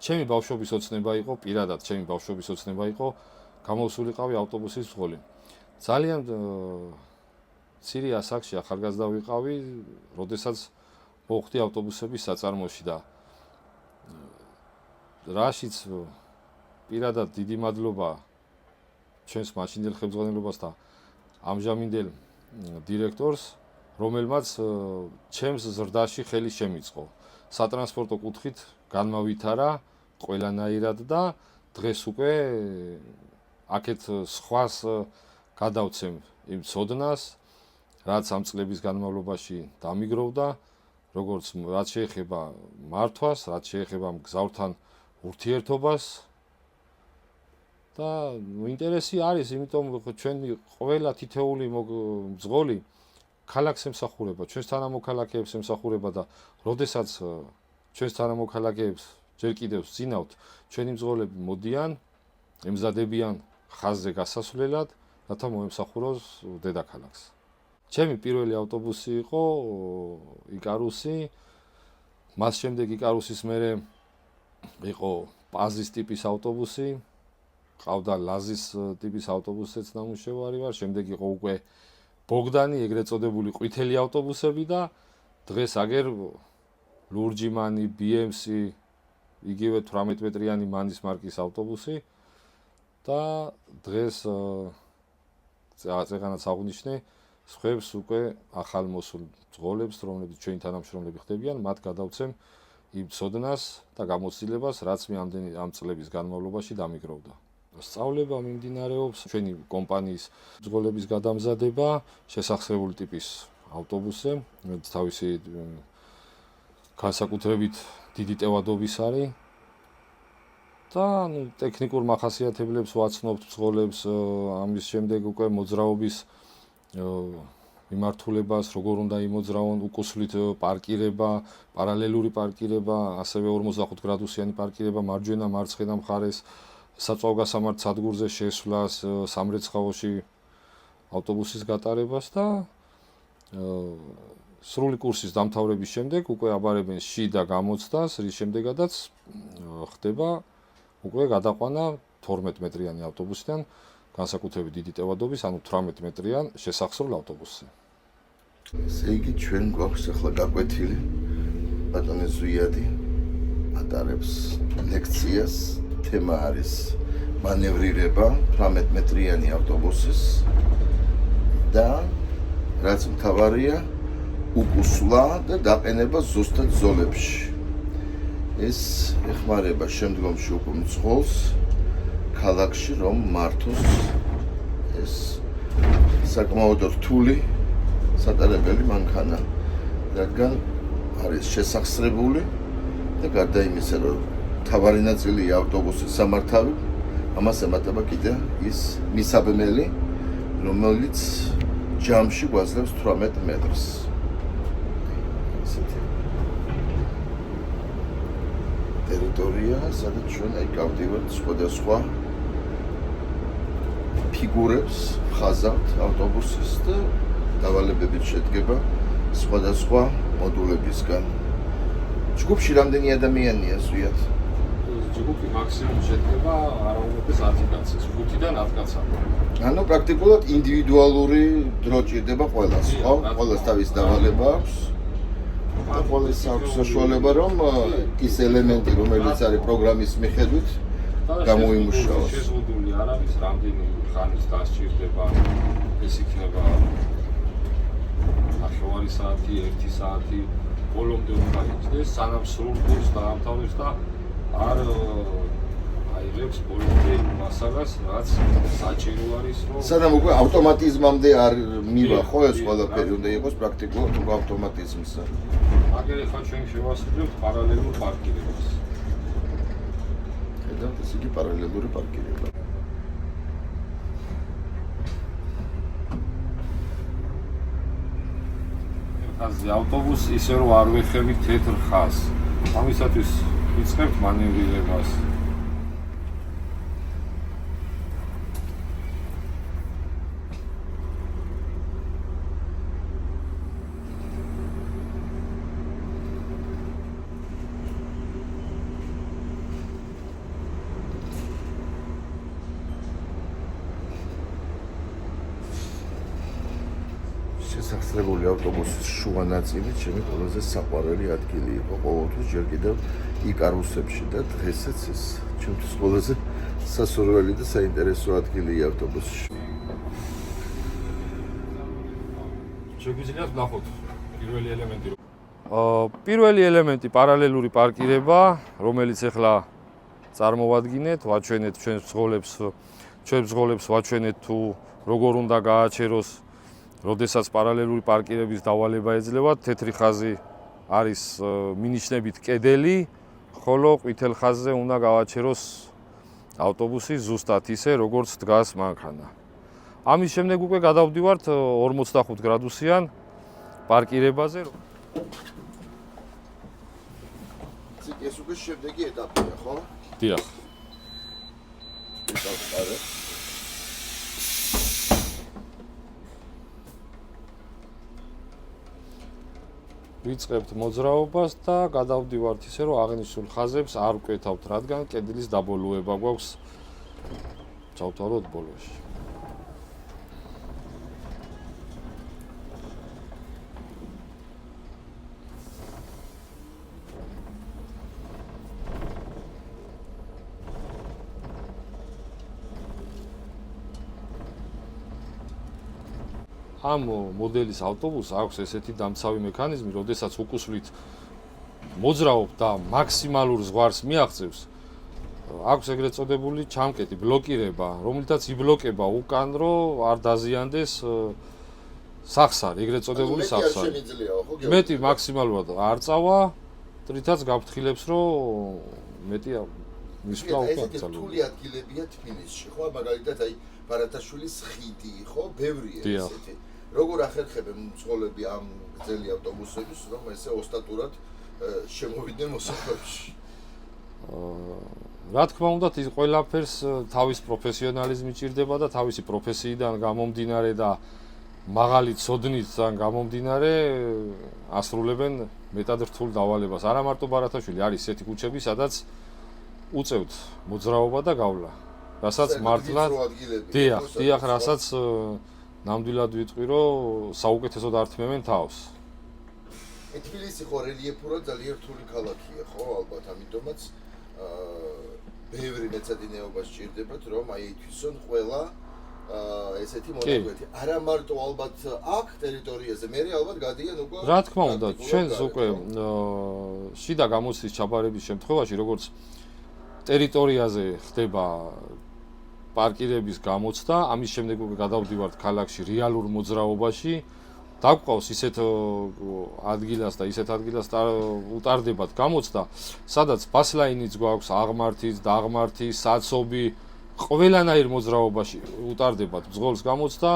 ჩემი ბავშვობის ოცნება იყო, პირადად ჩემი ბავშვობის ოცნება იყო გამოსულიყავი ავტობუსის მძღოლი. ძალიან ცირე ასაკში ახალგაზრდა ვიყავი, როდესაც მოხვდი ავტობუსების საწარმოში და რაშიც პირადად დიდი მადლობა ჩვენს მაშინდელ ხელმძღვანელობას და ამჟამინდელ დირექტორს, რომელმაც ჩემს ზრდაში ხელი შემიწყო. სატრანსპორტო კუთხით განმავითარა ყველანაირად და დღეს უკვე აქეთ სხვას გადავცემ იმ ცოდნას, რაც ამ წლების განმავლობაში დამიგროვდა, როგორც რაც შეეხება მართვას, რაც შეეხება მგზავრთან ურთიერთობას და ინტერესი არის, იმიტომ ჩვენი ყველა თითეული მძღოლი ქალაქს ემსახურება, ჩვენს თანამოქალაქეებს ემსახურება და როდესაც ჩვენს თანამოქალაქეებს ჯერ კიდევ ვძინავთ, ჩვენი მძღოლები მოდიან, ემზადებიან ხაზზე გასასვლელად, რათა მოემსახუროს დედაქალაქს. ჩემი პირველი ავტობუსი იყო იკარუსი, მას შემდეგ იკარუსის მერე იყო პაზის ტიპის ავტობუსი, ყავდა ლაზის ტიპის ავტობუსიც ნამუშევარი ვარ, შემდეგ იყო უკვე ბოგდანი, ეგრეთ წოდებული ყვითელი ავტობუსები და დღეს აგერ ლურჯიმანი, BMC, იგივე 18 მეტრიანი მანის მარკის ავტობუსი და დღეს წეგანაც აღნიშნე სხვებს უკვე ახალ მოსულ მძღოლებს, რომლებიც ჩვენი თანამშრომლები ხდებიან, მათ გადავცემ იმ ცოდნას და გამოცდილებას, რაც მე ამ წლების განმავლობაში დამიგროვდა. სწავლება მიმდინარეობს ჩვენი კომპანიის მძღოლების გადამზადება შესახსრებული ტიპის ავტობუსზე, თავისი განსაკუთრებით დიდი ტევადობის არის და ტექნიკურ მახასიათებლებს ვაცნობთ მძღოლებს, ამის შემდეგ უკვე მოძრაობის მიმართულებას, როგორ უნდა იმოძრავონ, უკუსლით პარკირება, პარალელური პარკირება, ასევე 45 გრადუსიანი პარკირება მარჯვენა მარცხენა მხარეს, საწვავ გასამართ სადგურზე შესვლას, სამრეცხაოში ავტობუსის გატარებას და სრული კურსის დამთავრების შემდეგ უკვე აბარებენ შიდა გამოცდას, რის შემდეგაც ხდება უკვე გადაყვანა 12 მეტრიანი ავტობუსიდან განსაკუთრებით დიდი ტევადობის, ანუ 18 მეტრიან შესახსრულ ავტობუსზე. ესე იგი ჩვენ გვაქვს ახლა გაკვეთილი ბატონი ზვიადი ატარებს ლექციას, თემა არის მანევრირება 18 მეტრიანი ავტობუსის და რაც მთავარია უკუსლა და დაყენება ზუსტად ზოლებში. ეს ეხმარება შემდგომში უკვე მძღოლს ქალაქში რომ მართოს ეს საკმაოდ რთული სატარებელი მანქანა, რადგან არის შესახსრებული და გარდა იმისა, რომ თავარი ნაწილია ავტობუსის სამართავი, ამას ემატება კიდე ის მისაბნელი, რომელიც ჯამში გვაძლევს 18 მეტრს. ტერიტორია, სადაც ჩვენ ეკავდივართ სხვადასხვა ფიგურებს, ხაზავთ ავტობუსის და დავალებებით შედგება სხვადასხვა მოდულებისგან. ჯგუფში რამდენი ადამიანია ზვიად? ჯგუფი მაქსიმუმ შედგება არაუმეტეს 10 კაცის, 5-დან 10 კაცამდე. ანუ პრაქტიკულად ინდივიდუალური დრო ჭირდება ყველას, ხო? ყველას თავის დავალება აქვს. და ყველას აქვს საშუალება, რომ ის ელემენტი, რომელიც არის პროგრამის მიხედვით, გამოიმუშაოს. შეზღუდული არ არის, რამდენი ხანის დასჭირდება, ეს იქნება 9 საათი, 1 საათი, ბოლომდე უნდა იქნეს, სანამ სრულ კურსს დაამთავრებს და არ აიღებს ბოლომდე მასალას, რაც საჭირო არის, რომ სანამ უკვე ავტომატიზმამდე არ მივა, ხო, ეს ყველაფერი უნდა იყოს პრაქტიკულად უკვე ავტომატიზმისა. აგერ ახლა ჩვენ შევასრულებთ პარალელურ პარკირებას. ხედავთ, ეს იგი პარალელური პარკირება. ხაზზე ავტობუსს ისე რომ არ ვეხებით თეთრ ხაზს. ამისათვის ვიწყებთ მანევრირებას. რეგისტრირებული ავტობუსის შუა ნაწილი ჩემი ყველაზე საყვარელი ადგილი იყო ყოველთვის ჯერ კიდევ იკარუსებში და დღესაც ეს ჩემთვის ყველაზე სასურველი და საინტერესო ადგილია ავტობუსში. შეგვიძლია ვნახოთ პირველი ელემენტი. პირველი ელემენტი პარალელური პარკირება, რომელიც ახლა წარმოვადგინეთ, ვაჩვენეთ ჩვენს ბრძოლებს ვაჩვენეთ თუ როგორ უნდა გააჩეროს, როდესაც პარალელური პარკირების დავალება ეძლევა. თეთრი ხაზი არის მინიშნებით კედელი, ხოლო ყვითელ ხაზზე უნდა გავაჩეროს ავტობუსი ზუსტად ისე, როგორც დგას მანქანა. ამის შემდეგ უკვე გადავდივართ 45 გრადუსიან პარკირებაზე. ეს უკვე შემდეგი ეტაპია, ხო? დიახ. ვიწყებთ მოძრაობას და გადავდივართ ისე, რომ აღნიშნულ ხაზებს არ ვკვეთავთ, რადგან კედლის დაბოლოება გვაქვს. ჩავთვალოთ ბოლოში. ამ მოდელის ავტობუსს აქვს ესეთი დამცავი მექანიზმი, როდესაც უკუსვლით მოძრაობ და მაქსიმალურ ზღვარს მიაღწევს, აქვს ეგრეთ წოდებული ჩამკეტი, ბლოკირება, რომლითაც იბლოკება უკან, რომ არ დაზიანდეს სახსარი, ეგრეთ წოდებული სახსარი. მეტი მაქსიმალურად არ წავა, რითაც გაფრთხილებს, რომ მეტი მისვლა უკან წავა. ეს რთული ადგილებია თბილისში, ხო? მაგალითად, აი ბარათაშვილის ხიდი, ხო? ბევრია ესეთი. როგორ ახერხებენ მძღოლები ამ გრძელი ავტობუსების, რომ ესე ოსტატურად შემოვიდნენ მოსახლეობაში? რა თქმა უნდა, ის ყველაფერს თავის პროფესიონალიზმი ჭირდება და თავისი პროფესიიდან გამომდინარე და მაღალი ცოდნიდან გამომდინარე ასრულებენ მეტად რთულ დავალებას. არა მარტო ბარათაშვილი, არის ესეთი ქუჩები, სადაც უწევთ მოძრაობა და გავლა. რასაც მართლაც დიახ, რასაც ნამდვილად ვიტყვი, რომ საუკეთესოდ ართმევენ თავს. თბილისი ხო რელიეფურად ძალიან რთული ქალაქია, ხო, ალბათ, ამიტომაც ბევრი მეცადინეობა სჭირდებათ, რომ აი თვითონ ყველა ესეთი მონაკვეთი. არა მარტო ალბათ აქ ტერიტორიაზე, მე ალბათ გადიან უკვე. რა თქმა უნდა, ჩვენს უკვე შიდა გამოცდის ჩაბარების შემთხვევაში, როგორც ტერიტორიაზე ხდება პარკირების გამოცდა, ამის შემდეგ უკვე გადავდივართ ქალაქში რეალურ მოძრაობაში. დაგვყავს ისეთ ადგილას და ისეთ ადგილას უტარდებათ გამოცდა, სადაც ბასლაინიც გვაქვს, აღმართიც, დაღმართი, საცობი, ყველანაირ მოძრაობაში უტარდებათ ბრძოლის გამოცდა,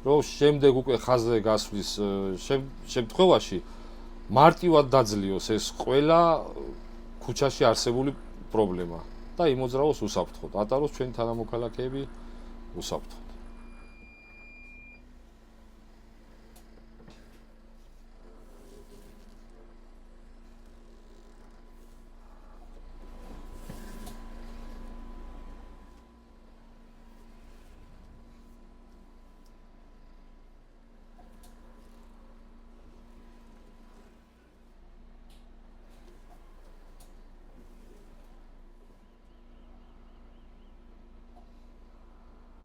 რომ შემდეგ უკვე ხაზზე გასვლის შემთხვევაში მარტივად დაძლიოს ეს ყველა ქუჩაში არსებული პრობლემა. და იმოძრაოს უსაფრთხოდ, ატაროს ჩვენი თანამოქალაქეები უსაფრთხოდ.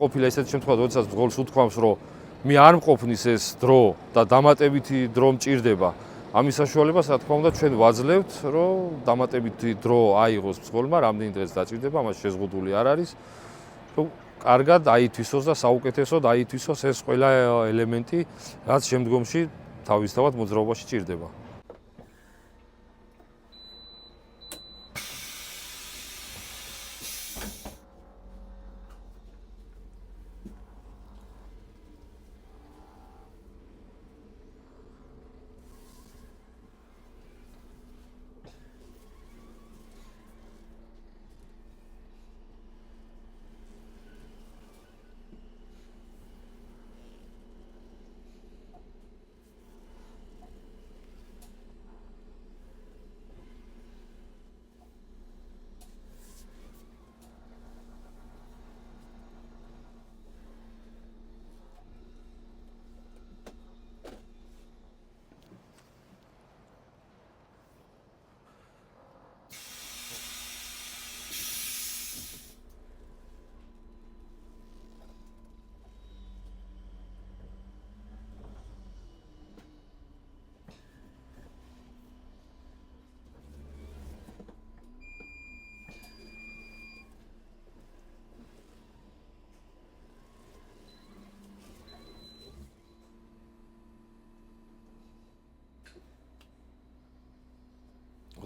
ყოფილა ესეთი შემთხვევა, როდესაც ბრძოლს უთქვამს, რომ მე არ მყოფნის ეს დრო და დამატებითი დრო მჭირდება. ამის საშუალებას, რა თქმა უნდა, ჩვენ ვაძლევთ, რომ დამატებითი დრო აიღოს ბრძოლმა, რამდენი დღეც დაჭირდება, ამას შეზღუდული არ არის. რომ კარგად აითვისოს და საუკეთესოდ აითვისოს ეს ყველა ელემენტი, რაც შემდგომში თავისთავად მოძრაობაში ჭირდება.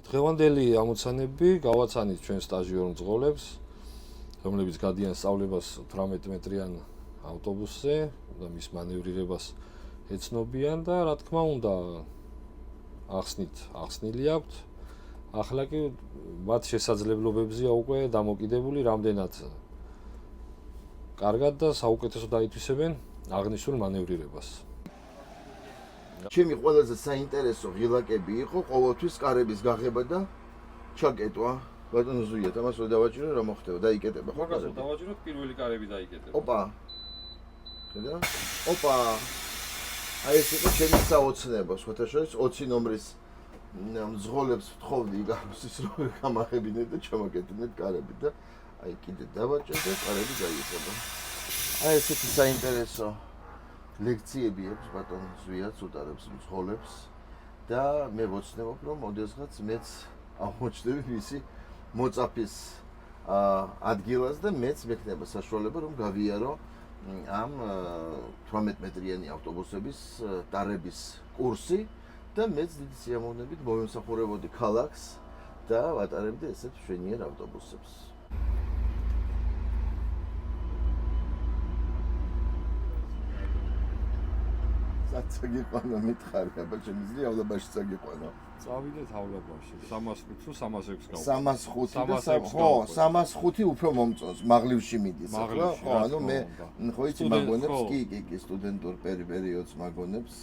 დღევანდელი ამოცანები გავაცანით ჩვენ სტაჟიორ მძღოლებს, რომლებიც გადიან სწავლებას 18 მეტრიან ავტობუსზე და მის მანევრირებას ეცნობიან და რა თქმა უნდა ახსნილი აქვთ. ახლა კი მათ შესაძლებლობებზეა უკვე დამოკიდებული რამდენად კარგად და საუკეთესო დაითვისებენ აღნიშნულ მანევრირებას. ჩემი ყველაზე საინტერესო ღილაკები იყო ყოველთვის კარების გაღება და ჩაკეტვა. ბატონო ზუიათ, ამას რო დავაჭირო, რა მოხდება? დაიკეტება ხო? მაგას დავაჭიროთ, პირველი კარები დაიკეტება. ოპა. ხედა? ოპა. აი ეს იყო ჩემი საოცნება, სხვათა შორის 20 ნომრის მძღოლებს ვთხოვდი გარუსის რომ გამახებინეთ და ჩამაკეტინეთ კარები და აი კიდე დავაჭერ და კარები დაიწყება. აი ესეთი საინტერესო ლექციები აქვს ბატონ ზვიათს უტარებს მძღოლებს და მე ვოცნებობ რომ ოდესღაც მეც აღმოჩნდები მისი მოწაფის ადგილას და მეც მექნება საშუალება რომ გავიარო ამ 18 მეტრიანი ავტობუსების ტარების კურსი და მეც დიდი სიამოვნებით მოვემსახურებოდი ქალაქს და ვატარებდი ესეთ მშვენიერ ავტობუსებს. საგიყვანო მითხარი, აბა შემიძლია ავლაბაში საგიყვანო. წავიდეთ ავლაბაში 305 თუ 306 გავყავ. 305 და ხო, 305 უფრო მომწონს, მაღლივში მიდის, ხო? ხო, ანუ მე ხო იცი მაგონებს, კი, სტუდენტურ პერიოდს მაგონებს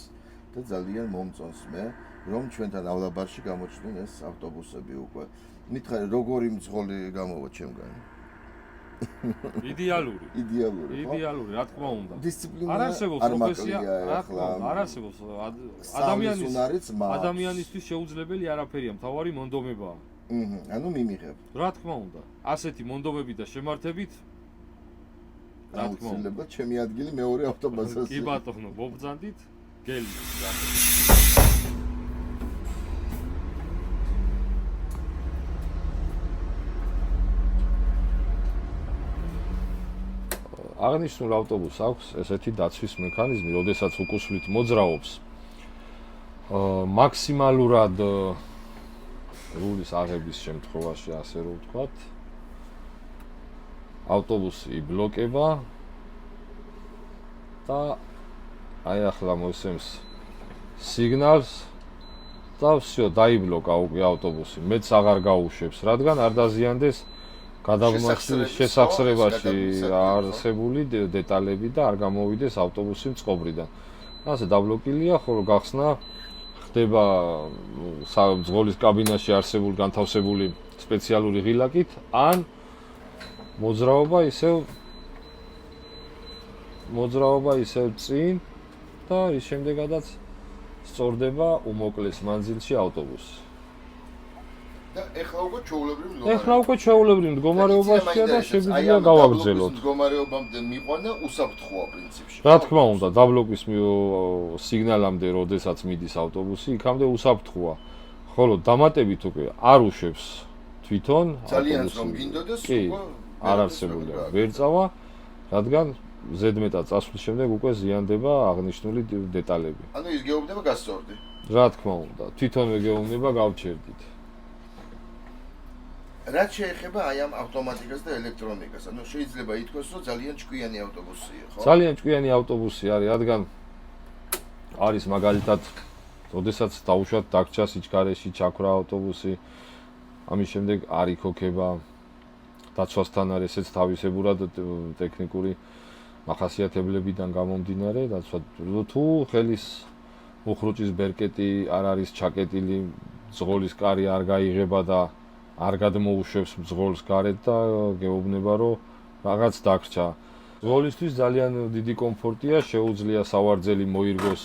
და ძალიან მომწონს მე, რომ ჩვენთან ავლაბაში გამოჩნდნენ ეს ავტობუსები უკვე. მითხარი, როგორი მძღოლი გამოვა ჩემგან? იდეალური, რა თქმა უნდა. დისციპლინა არ არსებობს პროფესია, რა თქმა უნდა, არ არსებობს ადამიანისთვის შეუძლებელი არაფერია, მთავარი მონდომებაა. ანუ მიმიღებ. რა თქმა უნდა, ასეთი მონდომებით და შემართებით რა თქმა უნდა, ჩემი ადგილი მეორე ავტობუსზე. კი ბატონო, მობრძანდით, გელი. აღნიშნულ ავტობუსს აქვს ესეთი დაცვის მექანიზმი, როდესაც უკუსვლით მოძრაობს. მაქსიმალურად რულის აღების შემთხვევაში, ასე რომ ვთქვათ, ავტობუსი იბლოკება და აი ახლა მოსცემს სიგნალს და всё, დაიბლოკა უკვე ავტობუსი. მეც აღარ გაუშვებს, რადგან არ დაზიანდეს გადაღმასის შესახსრებაში არსებული დეტალები და არ გამოვიდეს ავტობუსი მწყობრიდან. ასე დაბლოკილია, ხოლო გახსნა ხდება მძღოლის კაბინაში არსებული განთავსებული სპეციალური ღილაკით, ან მოძრაობა ისევ წინ და ის შემდეგადაც სწორდება უმოკლეს მანძილში ავტობუსი. და ეხლა უკვე ჩვეულებრივ მდგომარეობაშია და შეგვიძლია გავაგრძელოთ. მდგომარეობამდე მიყვანა უსაფრთხოა პრინციპში. რა თქმა უნდა, დაბლოკვის სიგნალამდე, როდესაც მიდის ავტობუსი, იქამდე უსაფრთხოა. ხოლო დამატებით უკვე არ უშვებს თვითონ ძალიან რომ გინდოდეს უკვე არ არსებია ვერწავა, რადგან ზედმეტად წასვლის შემდეგ უკვე ზიანდება აღნიშნული დეტალები. ანუ ის გეუბნება გასწორდი. რა თქმა უნდა, თვითონვე გეუბნება გავჩერდით. რაც შეეხება აი ამ ავტომატიკას და ელექტრონიკას, ანუ შეიძლება ითქვას, რომ ძალიან ჭკვიანი ავტობუსია, ხო? ძალიან ჭკვიანი ავტობუსი არის, რადგან არის მაგალითად, ოდესაც დაუშვათ დაგჭა სიჩქარეში ჩაქრა ავტობუსი, ამის შემდეგ არ იქოქება დაცვასთან არის ესეც თავისებურად ტექნიკური მახასიათებლებიდან გამომდინარე, დაცვა თუ ხელის უხრუჭის ბერკეტი არ არის ჩაკეტილი, მძღოლის კარი არ გაიღება და არ გადმოუშვებს მძღოლს გარეთ და გეუბნება რომ რაღაც დაგრჩა. მძღოლისთვის ძალიან დიდი კომფორტია, შეუძლია სავარძელი მოირგოს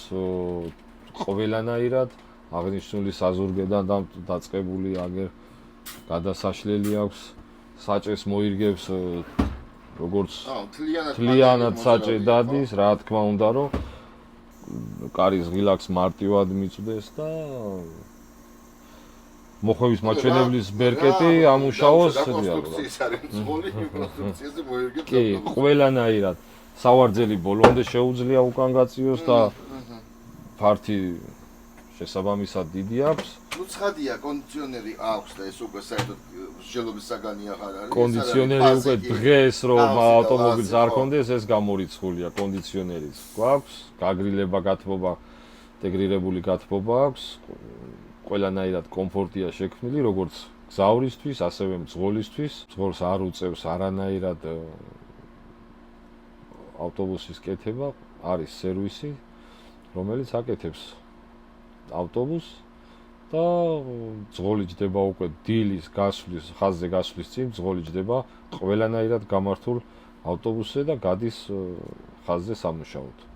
ყველანაირად, აღნიშნული საზურგედან დაწყებული აგერ გადასაშლელი აქვს, საჭეს მოირგებს როგორც თლიანად საჭე დადის, რა თქმა უნდა რომ კარის ღილაკს მარტივად მიწვდეს და მოხვევის მაჩვენებლის ბერკეტი ამუშაოს კონსტრუქციის არის მძღოლი, კონსტრუქციაზე მოერგებს. კი, ყველანაირად სავარძელი ბოლომდე შეუძლია უკან გაწიოს და ფართი შესაბამისად დიდი აქვს. ნუ ცხადია, კონდიციონერი აქვს და ეს უკვე საერთოდ მსჯელობის საგანი აღარ არის. კონდიციონერი უკვე დღეს რომ ავტომობილს არ კონდეს, ეს გამორიცხულია კონდიციონერიც. გვაქვს, გაგრილება, გათბობა, ინტეგრირებული გათბობა აქვს. ყველანაირად კომფორტია შექმნილი, როგორც გზავრისთვის, ასევე მძღოლისთვის. მძღოლს არ უწევს არანაირად ავტობუსის კეთება, არის სერვისი, რომელიც აკეთებს ავტობუსს და მძღოლი ჯდება უკვე დილის გასვლის, ხაზზე გასვლის წინ მძღოლი ჯდება ყველანაირად გამართულ ავტობუსზე და გადის ხაზზე სამუშაოდ.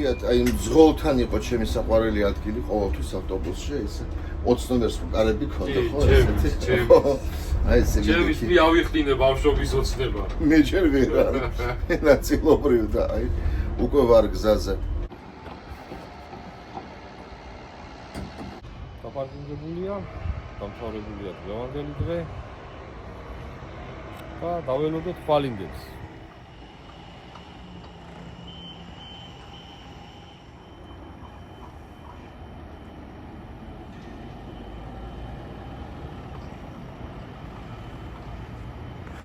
აი მძღოლთან იყო ჩემი საყვარელი ადგილი ყოველთვის ავტობუსში, ესე 20 ნომერს კარები ქონდა, ხო, ესეთი. აი ესე ჩემს მე ავიხდინე ბავშვობის ოცნება. მე ჯერ ვერ არის. ნაწილობრივ და აი უკვე ვარ გზაზე. დაპარკინგებულია, დამთავრებულია დღევანდელი დღე და დაველოდოთ ხვალინდელს.